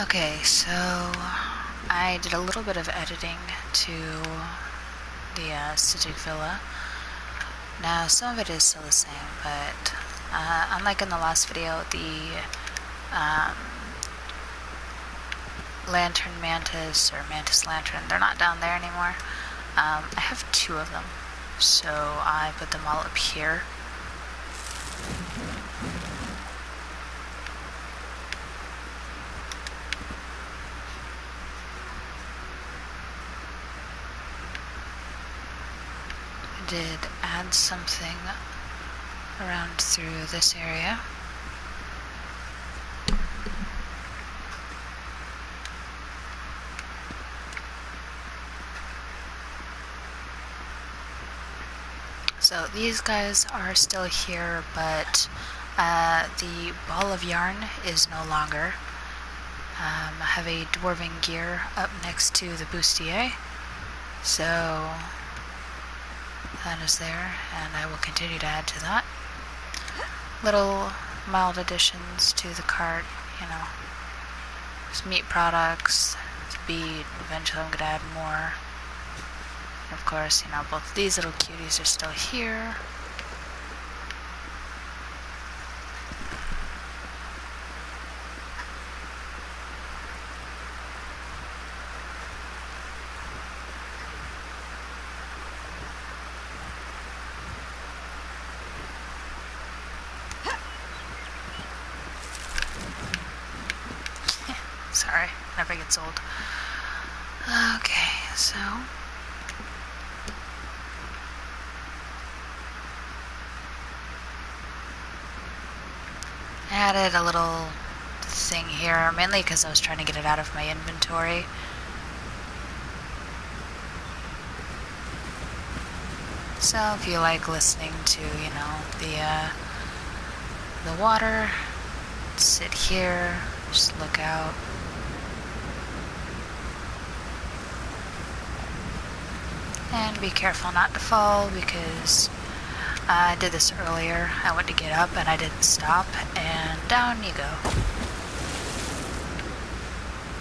Okay, so I did a little bit of editing to the Civic Villa. Now, some of it is still the same, but unlike in the last video, the um, lantern mantis or mantis lantern, they're not down there anymore. I have two of them, so I put them all up here. I did add something around through this area. So these guys are still here, but the ball of yarn is no longer. I have a dwarven gear up next to the bustier, so that is there, and I will continue to add to that. Little mild additions to the cart, you know, just meat products, beet. Eventually I'm going to add more. Of course, you know, both these little cuties are still here. Sorry, never gets old. Okay, so I added a little thing here, mainly because I was trying to get it out of my inventory. So if you like listening to, you know, the water, sit here, just look out. And be careful not to fall, because I did this earlier. I went to get up and I didn't stop, and down you go.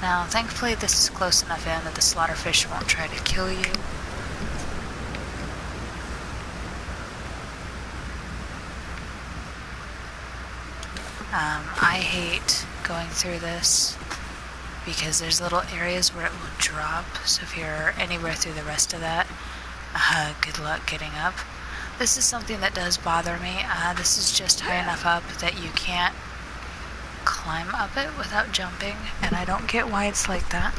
Now, thankfully this is close enough in that the slaughterfish won't try to kill you. I hate going through this because there's little areas where it will drop, so if you're anywhere through the rest of that, good luck getting up. This is something that does bother me. This is just high enough up that you can't climb up it without jumping, and I don't get why it's like that.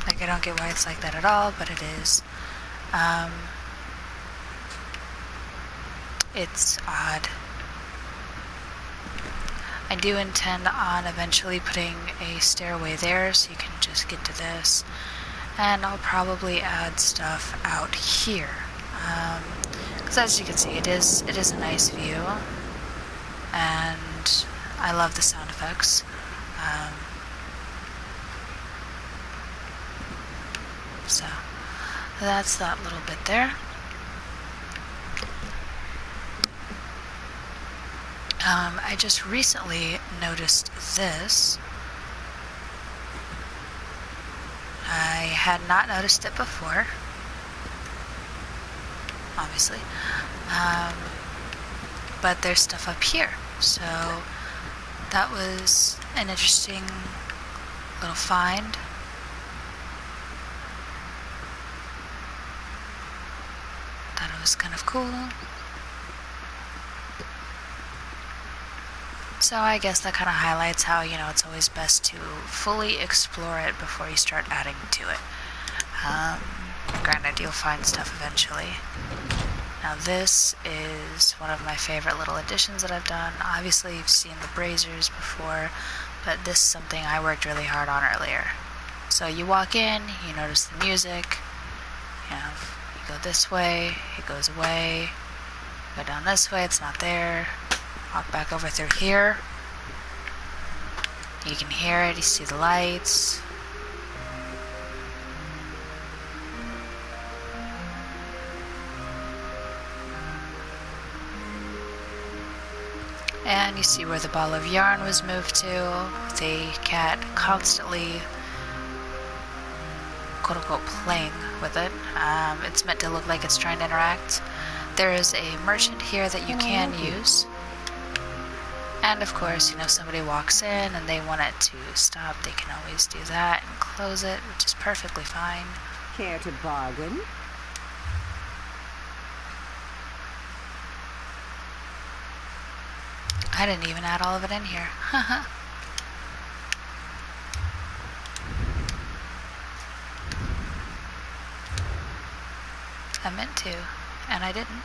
Like, I don't get why it's like that at all, but it is. It's odd. I do intend on eventually putting a stairway there so you can just get to this. And I'll probably add stuff out here. Because as you can see, it is a nice view. And I love the sound effects. So that's that little bit there. I just recently noticed this. I had not noticed it before, obviously, but there's stuff up here, so that was an interesting little find. Thought it was kind of cool. So I guess that kind of highlights how, you know, it's always best to fully explore it before you start adding to it. Granted, you'll find stuff eventually. Now this is one of my favorite little additions that I've done. Obviously you've seen the braziers before, but this is something I worked really hard on earlier. So you walk in, you notice the music, you know, you go this way, it goes away, go down this way, it's not there. Walk back over through here. You can hear it, you see the lights. And you see where the ball of yarn was moved to, with a cat constantly, quote-unquote, playing with it. It's meant to look like it's trying to interact. There is a merchant here that you can use. And of course, you know, somebody walks in and they want it to stop, they can always do that and close it, which is perfectly fine. Care to bargain? I didn't even add all of it in here. Haha. I meant to, and I didn't.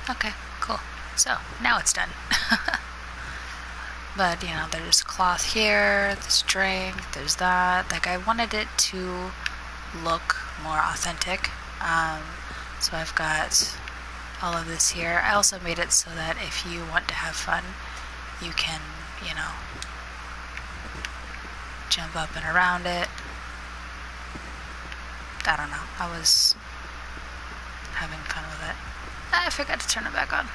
Okay, cool. So, now it's done. But, you know, there's cloth here, there's drink, there's that. Like, I wanted it to look more authentic. So I've got all of this here. I also made it so that if you want to have fun, you can, you know, jump up and around it. I don't know. I was having fun with it. I forgot to turn it back on.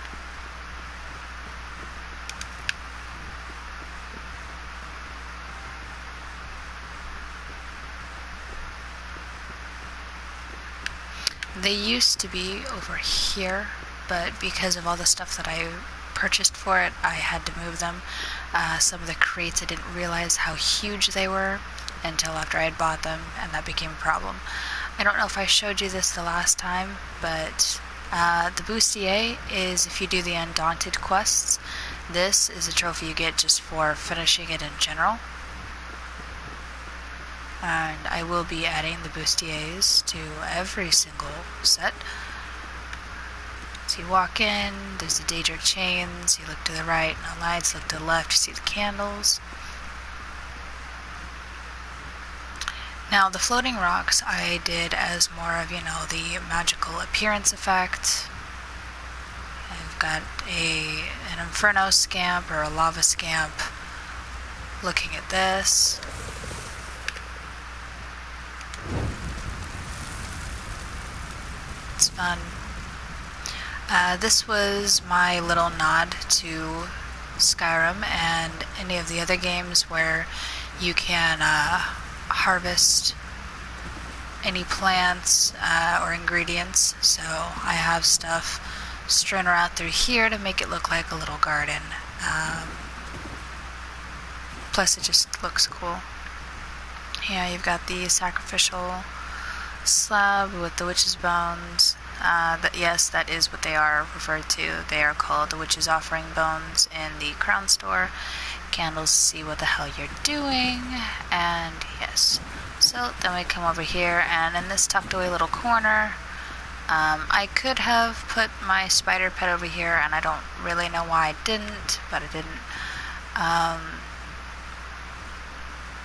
They used to be over here, but because of all the stuff that I purchased for it, I had to move them. Some of the crates, I didn't realize how huge they were until after I had bought them, and that became a problem. I don't know if I showed you this the last time, but the bustier is if you do the Undaunted quests. This is a trophy you get just for finishing it in general. And I will be adding the bustiers to every single set. So you walk in, there's the Daedric chains, you look to the right, no lights, look to the left, you see the candles. Now the floating rocks I did as more of, you know, the magical appearance effect. I've got an Inferno scamp or a lava scamp looking at this. It's fun. This was my little nod to Skyrim and any of the other games where you can harvest any plants or ingredients. So I have stuff strewn around through here to make it look like a little garden. Plus it just looks cool. Yeah, you've got the sacrificial slab with the witch's bones. Yes, that is what they are referred to. They are called the witch's offering bones in the crown store. Candles to see what the hell you're doing. And yes. So then we come over here, and in this tucked away little corner, I could have put my spider pet over here, and I don't really know why I didn't, but I didn't.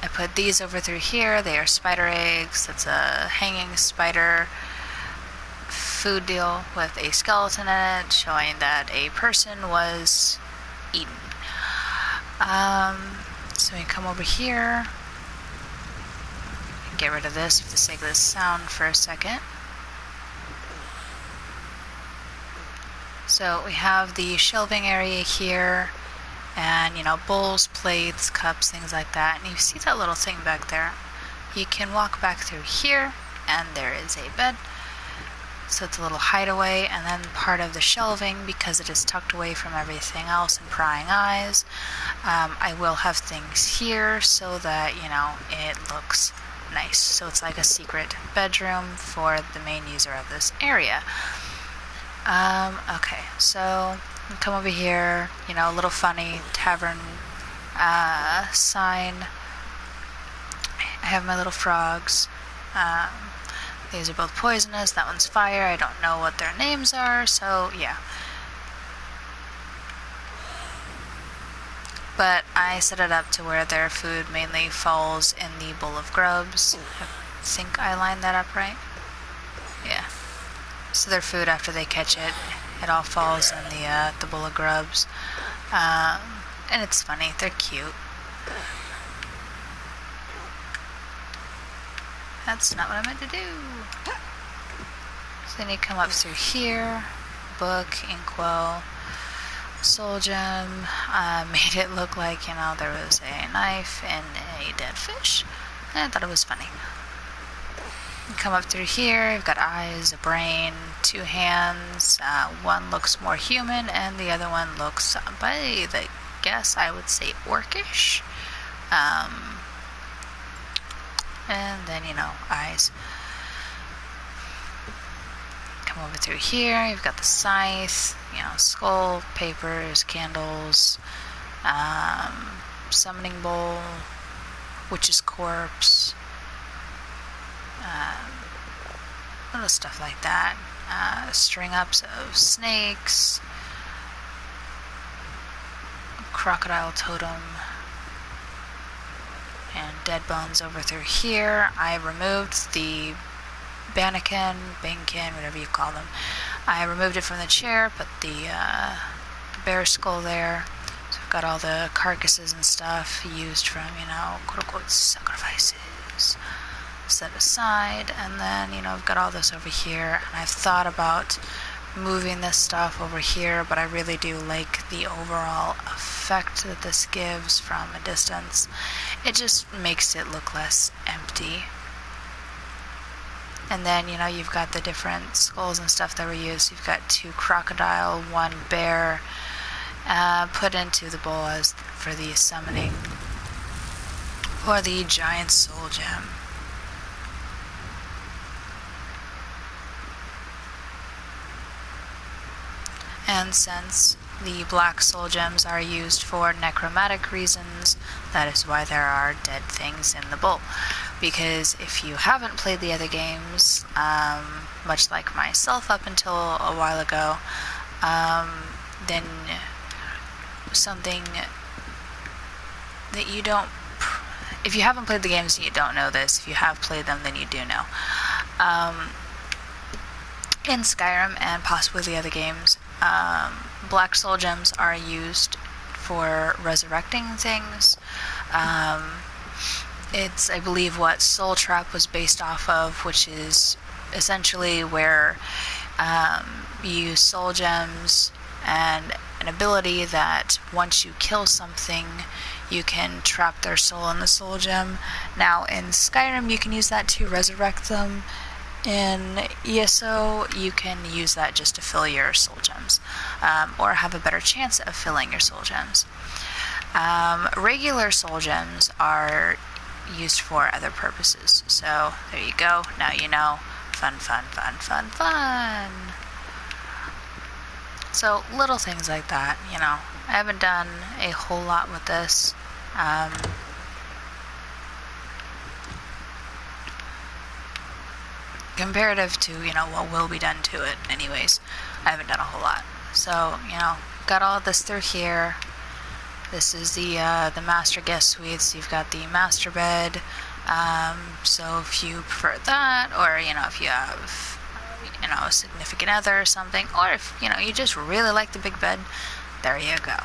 I put these over through here. They are spider eggs. That's a hanging spider food deal with a skeleton in it, showing that a person was eaten. So we come over here. Get rid of this for the sake of the sound for a second. So we have the shelving area here, and you know, bowls, plates, cups, things like that. And you see that little thing back there. You can walk back through here, and there is a bed. So it's a little hideaway, and then part of the shelving, because it is tucked away from everything else and prying eyes, I will have things here so that, you know, it looks nice. So it's like a secret bedroom for the main user of this area. Okay, so come over here, you know, a little funny tavern sign. I have my little frogs. These are both poisonous. That one's fire. I don't know what their names are, so yeah. But I set it up to where their food mainly falls in the bowl of grubs. I think I lined that up right. Yeah. So their food, after they catch it, it all falls in the bowl of grubs. And it's funny. They're cute. That's not what I meant to do. So then you come up through here. Book, inkwell, soul gem. Made it look like, you know, there was a knife and a dead fish. And I thought it was funny. You come up through here, you've got eyes, a brain, 2 hands. One looks more human and the other one looks, by the guess, I would say orcish. And then, you know, eyes. Come over through here, you've got the scythe, you know, skull, papers, candles, summoning bowl, witch's corpse, little stuff like that. String ups of snakes, crocodile totem, and dead bones over through here. I removed the bankin, whatever you call them. I removed it from the chair, put the bear skull there. So I've got all the carcasses and stuff used from, you know, quote-unquote sacrifices set aside. And then, you know, I've got all this over here. And I've thought about moving this stuff over here, but I really do like the overall effect that this gives from a distance. It just makes it look less empty. And then, you know, you've got the different skulls and stuff that were used. You've got 2 crocodile, 1 bear, put into the bowl as for the summoning for the giant soul gem. And since the black soul gems are used for necromantic reasons, that is why there are dead things in the bowl. Because if you haven't played the other games, much like myself up until a while ago, then something that you don't... If you haven't played the games, you don't know this. If you have played them, then you do know. In Skyrim and possibly the other games, black soul gems are used for resurrecting things. It's, I believe, what Soul Trap was based off of, which is essentially where you use soul gems and an ability that once you kill something, you can trap their soul in the soul gem. Now, in Skyrim, you can use that to resurrect them. In ESO, you can use that just to fill your soul gems, or have a better chance of filling your soul gems. Regular soul gems are used for other purposes. So there you go. Now you know. Fun, fun, fun, fun, fun. So little things like that, you know. I haven't done a whole lot with this. Comparative to, you know, what will be done to it anyways. I haven't done a whole lot. So, you know, got all of this through here. This is the master guest suites. You've got the master bed. So if you prefer that, or, you know, if you have, you know, a significant other or something, or if, you know, you just really like the big bed, there you go.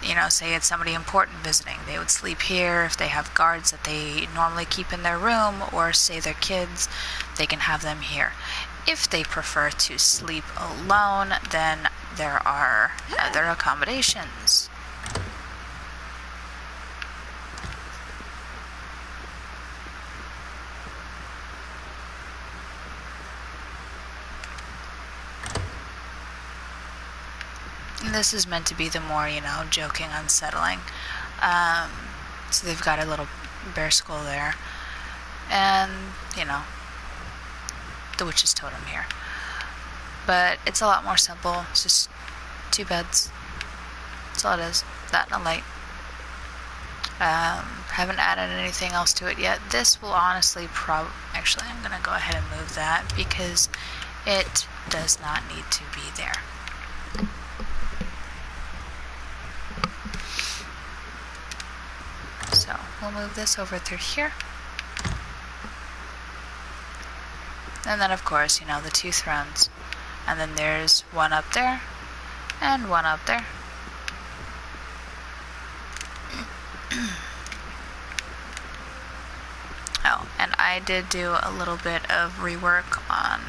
You know, say it's somebody important visiting, they would sleep here. If they have guards that they normally keep in their room, or say their kids, they can have them here. If they prefer to sleep alone, then there are other accommodations. And this is meant to be the more, you know, joking, unsettling. So they've got a little bear skull there. And, you know, the witch's totem here. But it's a lot more simple. It's just 2 beds. That's all it is. That and a light. Haven't added anything else to it yet. This will honestly actually, I'm going to go ahead and move that because it does not need to be there. So we'll move this over through here. And then, of course, you know, the 2 thrones. And then there's one up there and one up there. Oh, and I I did do a little bit of rework on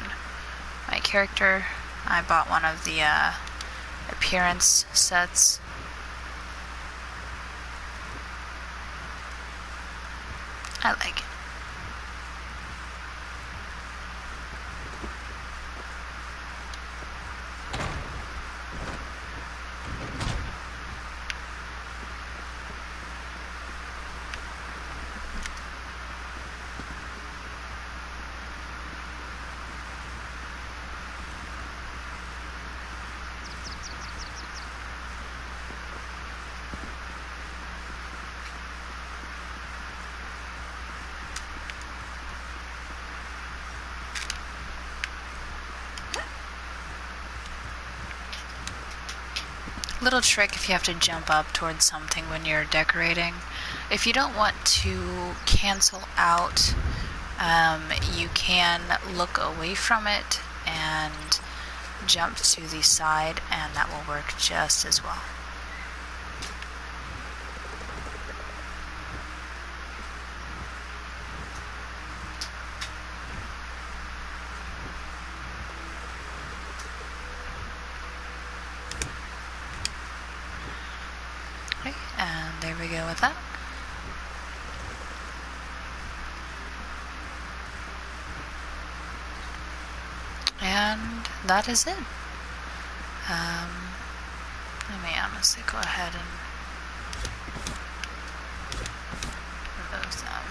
my character. I bought one of the appearance sets. I like it. Little trick if you have to jump up towards something when you're decorating. If you don't want to cancel out, you can look away from it and jump to the side, and that will work just as well. Okay, and there we go with that. And that is it. Let me honestly go ahead and remove them.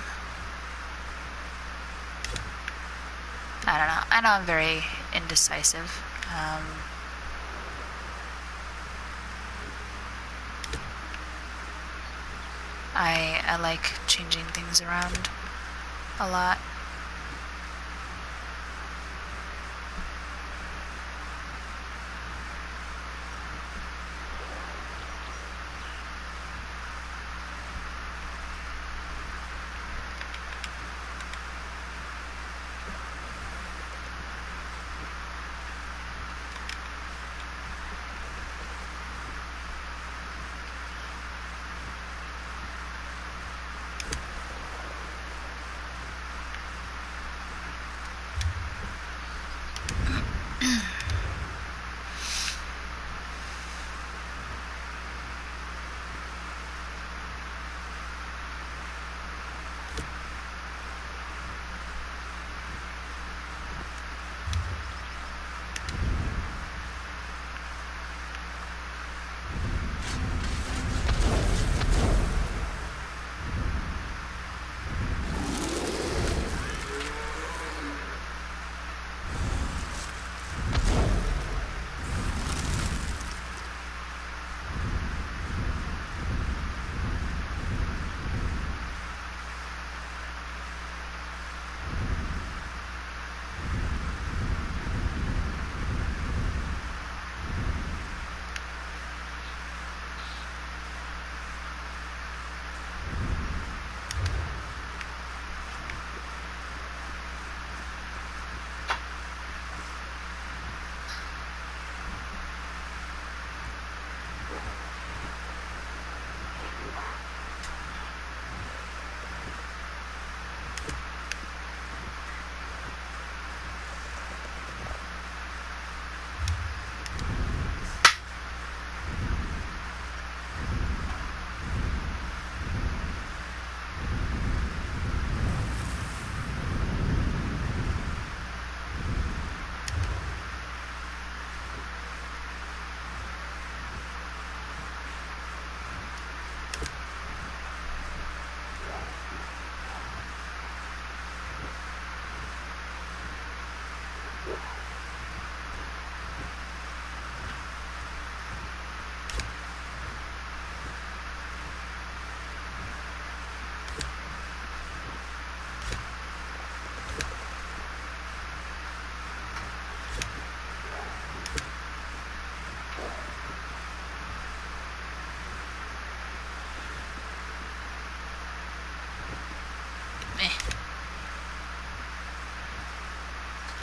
I don't know. I know I'm very indecisive. I like changing things around a lot.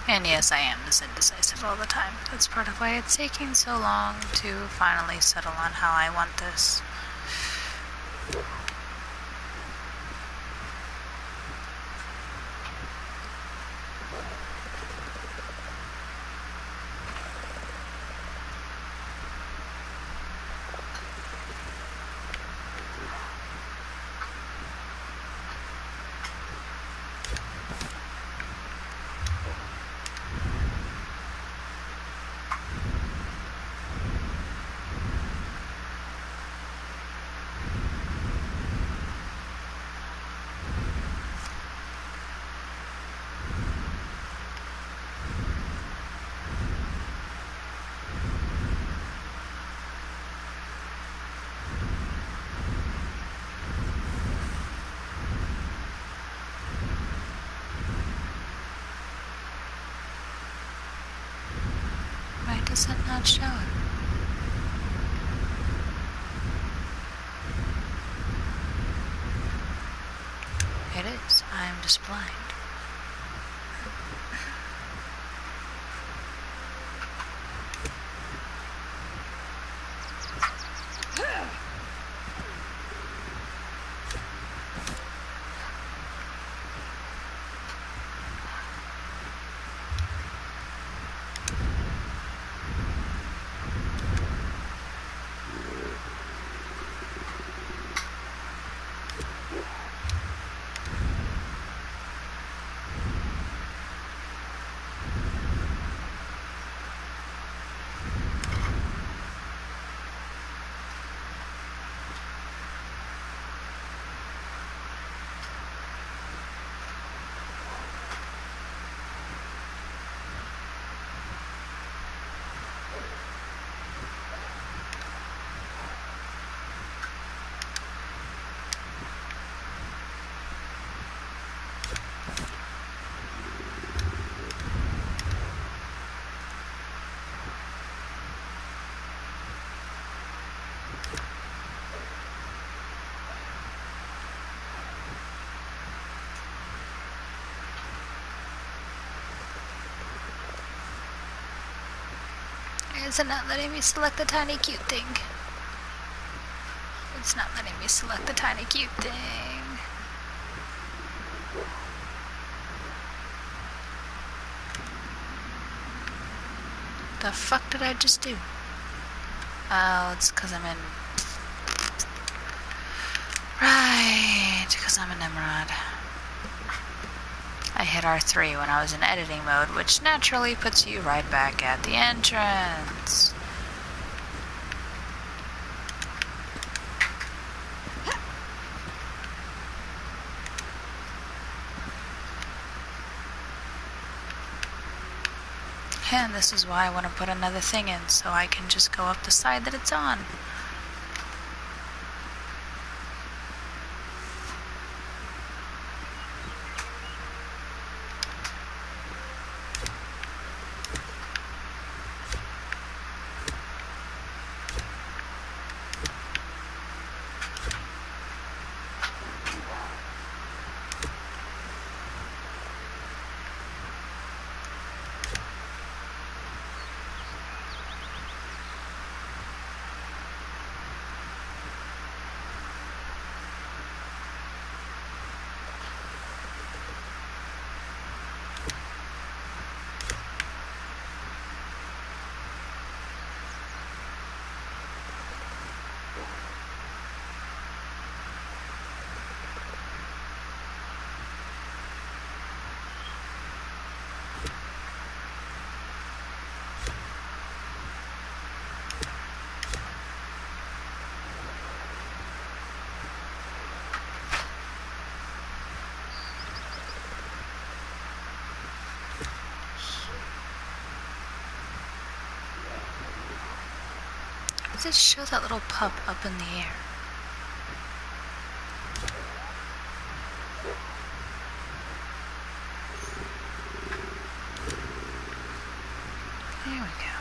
And yes, I am this indecisive all the time. That's part of why it's taking so long to finally settle on how I want this. does it not show it? It is. I am just blind. Is it not letting me select the tiny cute thing? It's not letting me select the tiny cute thing. The fuck did I just do? Oh, it's because I'm in... Right, because I'm in Emerald. I hit R3 when I was in editing mode, which naturally puts you right back at the entrance. And this is why I want to put another thing in, so I can just go up the side that it's on. Does it show that little pup up in the air? There we go.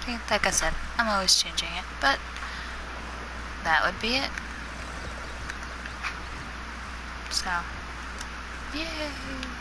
Okay. Like I said, I'm always changing it, but that would be it. So, yay!